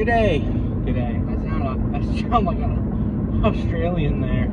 G'day. G'day. I sound like an Australian there.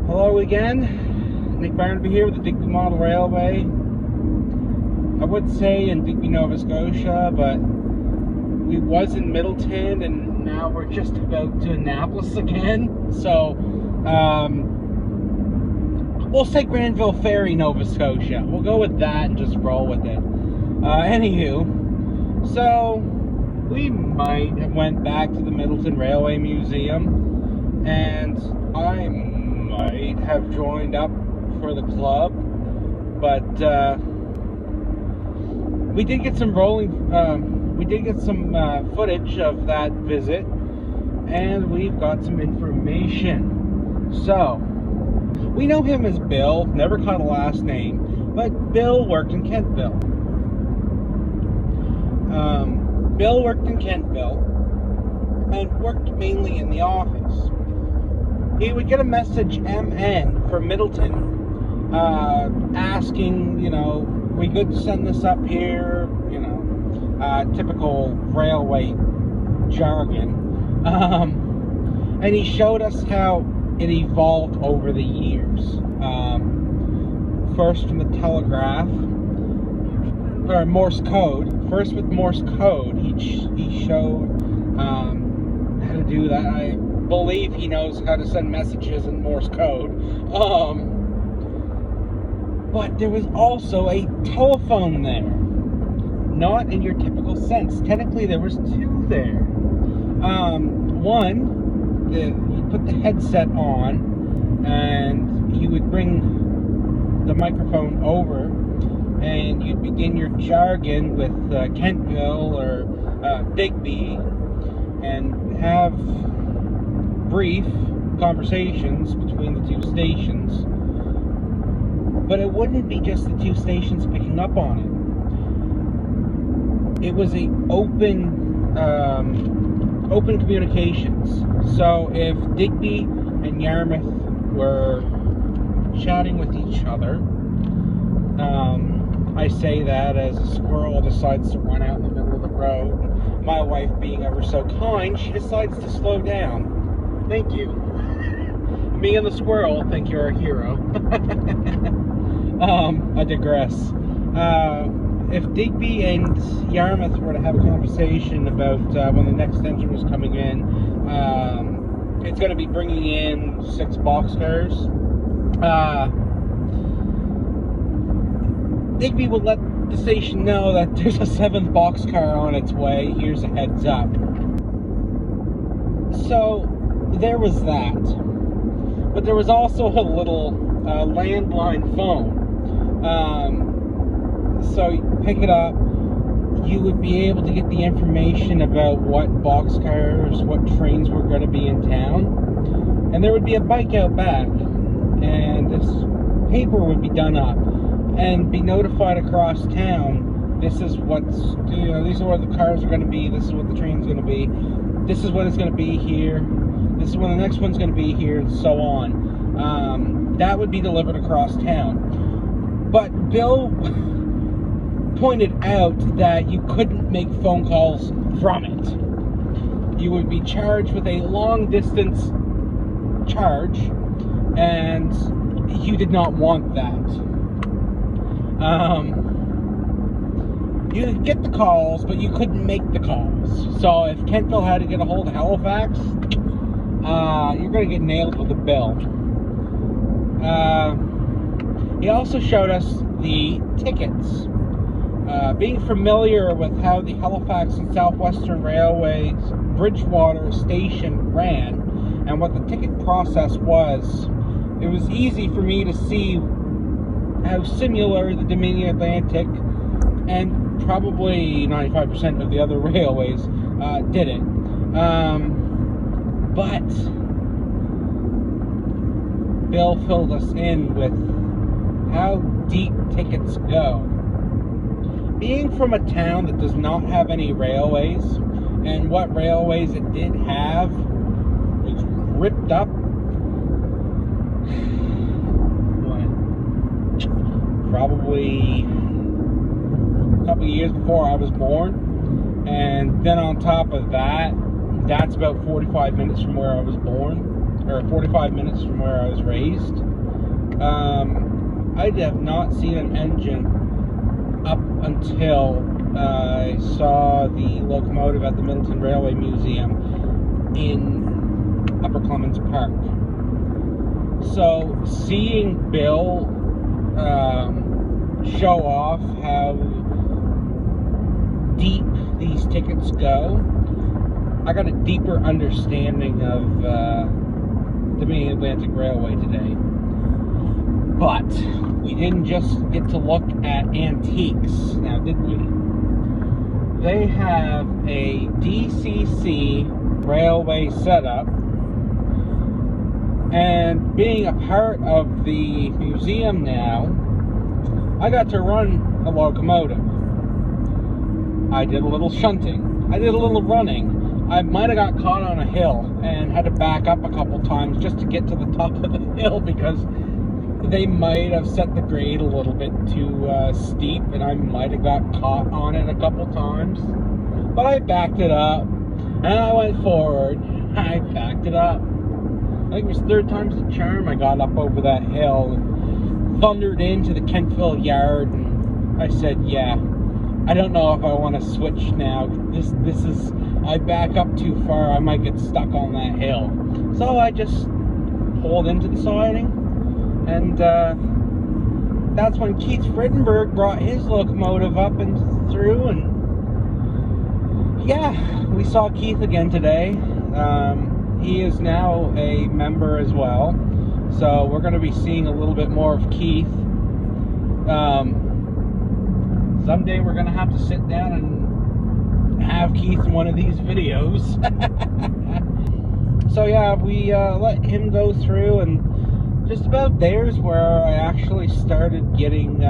Hello again. Nick Barnaby here with the Digby Model Railway. I would say in Digby, Nova Scotia, but we was in Middleton and now we're just about to Annapolis again. So, we'll say Granville Ferry, Nova Scotia. We'll go with that and just roll with it. Anywho, so we might have went back to the Middleton Railway Museum, and I might have joined up for the club, but we did get some footage of that visit, and we've got some information. So we know him as Bill, never caught a last name, but Bill worked in Kentville. Bill worked in Kentville and worked mainly in the office. He would get a message MN from Middleton asking, we good to send this up here, typical railway jargon. And he showed us how it evolved over the years. First from the telegraph, or Morse code. First with Morse code, he showed how to do that. I believe he knows how to send messages in Morse code. But there was also a telephone there. Not in your typical sense. Technically, there was two there. One, you put the headset on, and you would bring the microphone over, and you'd begin your jargon with Kentville or Digby, and have brief conversations between the two stations. But it wouldn't be just the two stations picking up on it. It was a open communications. So if Digby and Yarmouth were chatting with each other, I say that as a squirrel decides to run out in the middle of the road. My wife, being ever so kind, she decides to slow down. Thank you. Me and the squirrel think you're a hero. I digress. If Digby and Yarmouth were to have a conversation about when the next engine was coming in, it's going to be bringing in 6 boxcars. Digby will let the station know that there's a 7th boxcar on its way. Here's a heads up. So there was that. But there was also a little landline phone. So you pick it up, you would be able to get the information about what boxcars, what trains were going to be in town, and there would be a bike out back, and this paper would be done up and be notified across town. This is what's, these are where the cars are going to be, this is what the train's going to be, this is when it's going to be here, this is when the next one's going to be here, and so on. That would be delivered across town. But Bill pointed out that you couldn't make phone calls from it. You would be charged with a long distance charge, and you did not want that. You could get the calls, but you couldn't make the calls. So if Kentville had to get a hold of Halifax, you're going to get nailed with a bill. He also showed us the tickets. Being familiar with how the Halifax and Southwestern Railway's Bridgewater station ran and what the ticket process was, it was easy for me to see how similar the Dominion Atlantic and probably 95% of the other railways did it. But Bill filled us in with how deep tickets go. Being from a town that does not have any railways, and what railways it did have was ripped up. Probably a couple of years before I was born. And then on top of that, that's about 45 minutes from where I was born, or 45 minutes from where I was raised. I have not seen an engine up until I saw the locomotive at the Middleton Railway Museum in Upper Clements Park. So seeing Bill show off how deep these tickets go, I got a deeper understanding of the Mid-Atlantic Railway today. But we didn't just get to look at antiques, now did we? They have a DCC railway setup, and being a part of the museum now, I got to run a locomotive. I did a little shunting. I did a little running. I might have got caught on a hill and had to back up a couple times just to get to the top of the hill because they might have set the grade a little bit too steep, and I might have got caught on it a couple times. But I backed it up, and I went forward. I backed it up. I think it was third time's the charm. I got up over that hill and thundered into the Kentville yard, and I said, yeah, I don't know if I want to switch now. This is, I back up too far, I might get stuck on that hill. So I just pulled into the siding. And that's when Keith Frittenberg brought his locomotive up and through, and yeah, we saw Keith again today. He is now a member as well, so we're going to be seeing a little bit more of Keith. Someday we're going to have to sit down and have Keith in one of these videos. So yeah, we let him go through, and just about there's where I actually started getting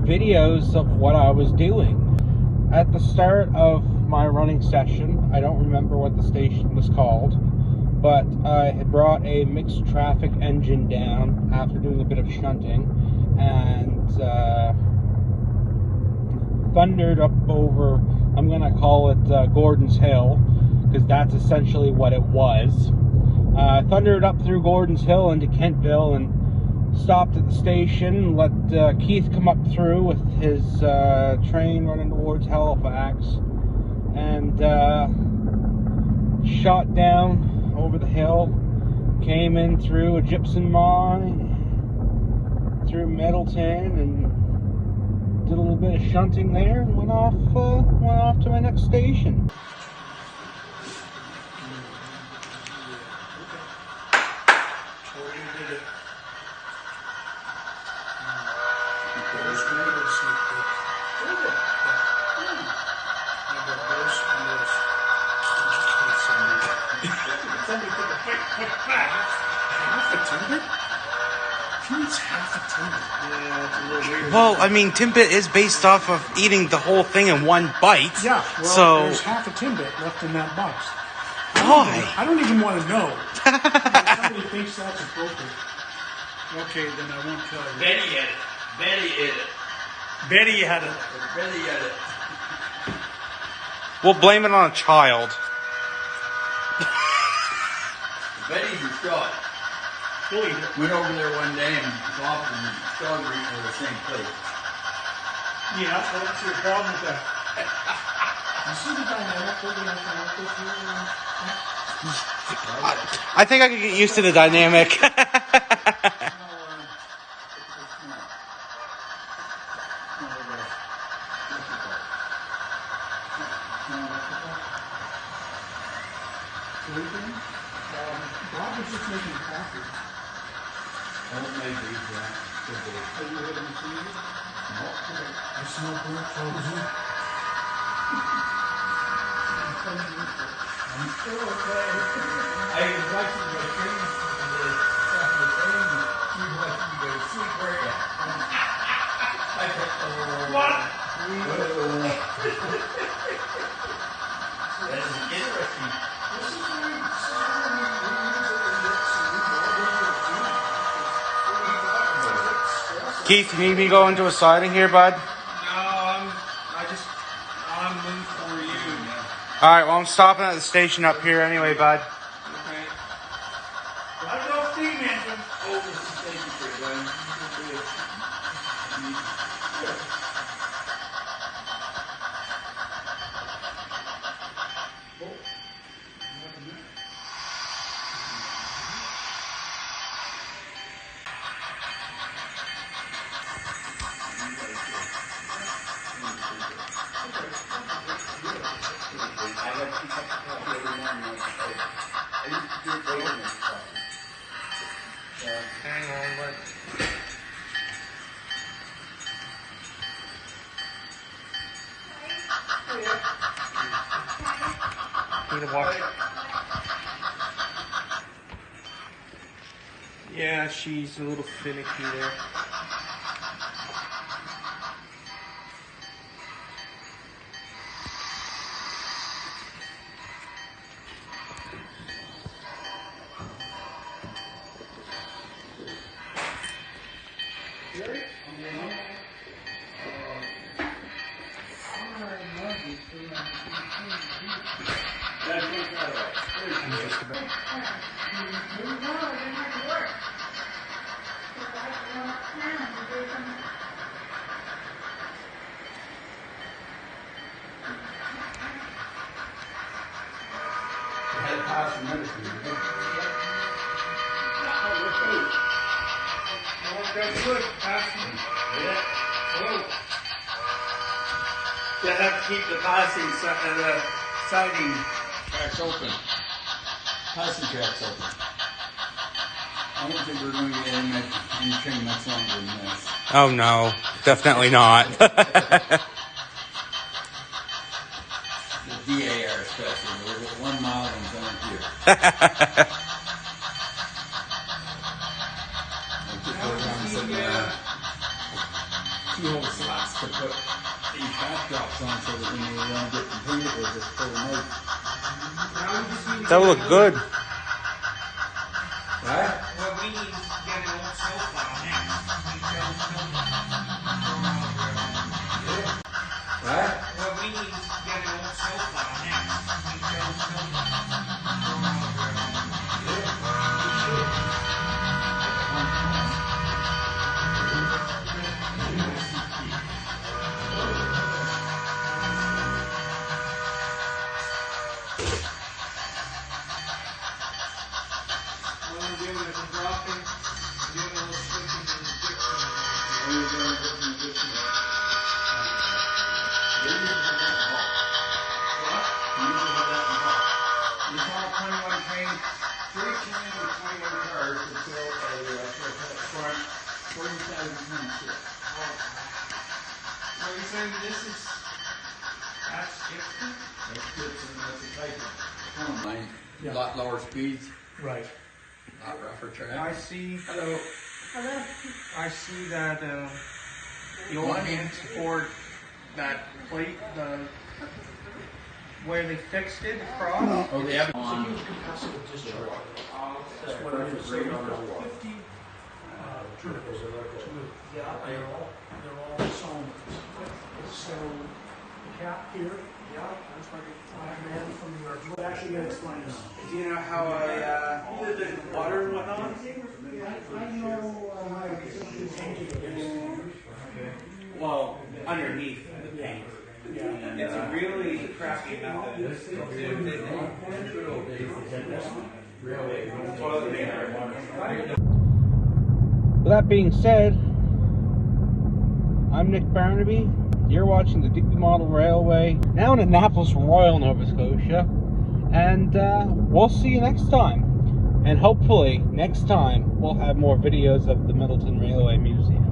videos of what I was doing. At the start of my running session, I don't remember what the station was called, but I had brought a mixed traffic engine down after doing a bit of shunting, and thundered up over, I'm going to call it Gordon's Hill, because that's essentially what it was. Thundered up through Gordon's Hill into Kentville and stopped at the station, let Keith come up through with his train running towards Halifax, and shot down over the hill, came in through a gypsum mine, through Middleton, and did a little bit of shunting there, and went off to my next station. Well, I mean, Timbit is based off of eating the whole thing in one bite. Yeah, well, so there's half a Timbit left in that box. Why? I don't even want to know. Somebody thinks that's appropriate. Okay, then I won't tell you. Betty had it. Betty ate it. Betty had it. Betty had it. We'll blame it on a child. Betty's a shot. We'll eat it. Went over there one day and Bob and Strawberry were the same place. Yeah, well, that's your problem with that. You see the dynamic we're going to have this year? I think I could get used to the dynamic. Bob was just making coffee. Maybe, yeah. Could be. Are you ready to see it? No. Okay. I smell burnt toast. I'm still okay. I was watching the train, the train, and she was watching me go to sleep right now. I said, oh. What? This is interesting. Keith, you need me to go into a siding here, bud? No, I on them for you. Alright, well, I'm stopping at the station up here anyway, bud. Okay. I don't know if Steve mentioned. Oh, thank you for that. Hang on, bud. Need a watch. Yeah, she's a little finicky there. You have to keep the passing siding tracks open. Passing tracks open. I don't think we're going to get any train much longer than this. Oh no, definitely not. The DAR especially. We're at 1 mile in front of here. I just put down some keyhole slots to put these backdrops on so that when we want to get completed, we'll just pull them out. That would look good. Right? Well, we need to get an old snowplow next. Right? Well, we need to get an old snowplow This is that's different. That's good. That's a tight line. A lot lower speeds, Right. not rougher I track. see. Hello. I see that the ordinance for that plate, the where they fixed it across. Oh, they have it It's a on. huge capacitive discharge. That's what I was reading on the wall. 50 turbos. Yeah, they're all cylinders. So the cap here, yeah, that's like a man from New York. What actually gonna explain this? Do you know how water and whatnot? I know Well, underneath the paint. It's a really crappy method. With that being said, I'm Nick Barnaby. You're watching the Digby Model Railway, now in Annapolis Royal, Nova Scotia. And we'll see you next time. And hopefully, next time, we'll have more videos of the Middleton Railway Museum.